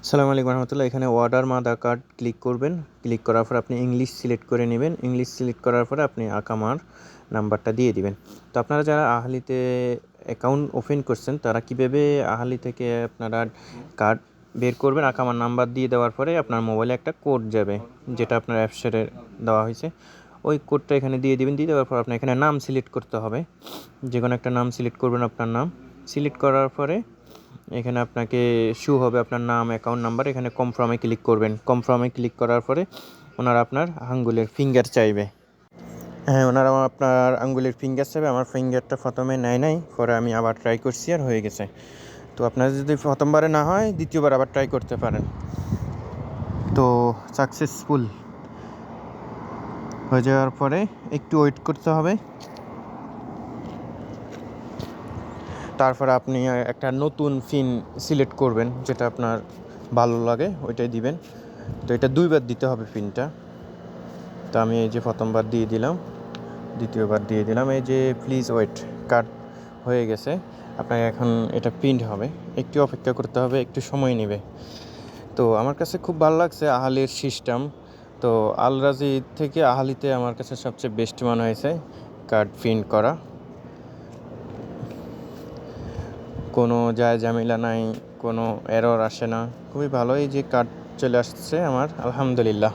আসসালামু আলাইকুম রহমতুল্লাহ। এখানে অর্ডার মাদার কার্ড ক্লিক করবেন। ক্লিক করার পর আপনি ইংলিশ সিলেক্ট করে নেবেন। ইংলিশ সিলেক্ট করার পরে আপনি আকামার নাম্বারটা দিয়ে দিবেন। তো আপনারা যারা আহালিতে অ্যাকাউন্ট ওপেন করছেন তারা কীভাবে আহালি থেকে আপনারা কার্ড বের করবেন, আকামার নাম্বার দিয়ে দেওয়ার পরে আপনার মোবাইলে একটা কোড যাবে, যেটা আপনার অ্যাপসের দেওয়া হয়েছে। ওই কোডটা এখানে দিয়ে দিবেন। দিয়ে দেওয়ার পর আপনার এখানে নাম সিলেক্ট করতে হবে। যে কোনো একটা নাম সিলেক্ট করবেন। আপনার নাম সিলেক্ট করার পরে এখানে আপনাকে শু হবে আপনার নাম, অ্যাকাউন্ট নাম্বার। এখানে কনফার্মে ক্লিক করবেন। কনফার্মে ক্লিক করার পরে ওনারা আপনার আঙ্গুলের ফিঙ্গার চাইবে। হ্যাঁ, ওনারা আপনার আঙ্গুলের ফিঙ্গার চাইবে। আমার ফিঙ্গারটা প্রথমে নাই, পরে আমি আবার ট্রাই করছি আর হয়ে গেছে। তো আপনার যদি প্রথমবারে না হয় দ্বিতীয়বার আবার ট্রাই করতে পারেন। তো সাকসেসফুল হয়ে যাওয়ার পরে একটু ওয়েট করতে হবে। তারপরে আপনি একটা নতুন পিন সিলেক্ট করবেন, যেটা আপনার ভালো লাগে ওইটাই দিবেন। তো এটা 2বার দিতে হবে পিনটা। তো আমি এই যে প্রথমবার দিয়ে দিলাম, দ্বিতীয়বার দিয়ে দিলাম। এই যে প্লিজ ওয়েট, কার্ড হয়ে গেছে। আপনাকে এখন এটা প্রিন্ট হবে, একটু অপেক্ষা করতে হবে, একটু সময় নেবে। তো আমার কাছে খুব ভালো লাগছে আহালির সিস্টেম। তো আল রাজি থেকে আহালিতে আমার কাছে সবচেয়ে বেস্ট মনে হয়েছে কার্ড প্রিন্ট করা। কোনো ঝামেলা নাই, কোনো এরর আসে না, খুবই ভালো। এই যে কার্ড চলে আসছে আমার, আলহামদুলিল্লাহ।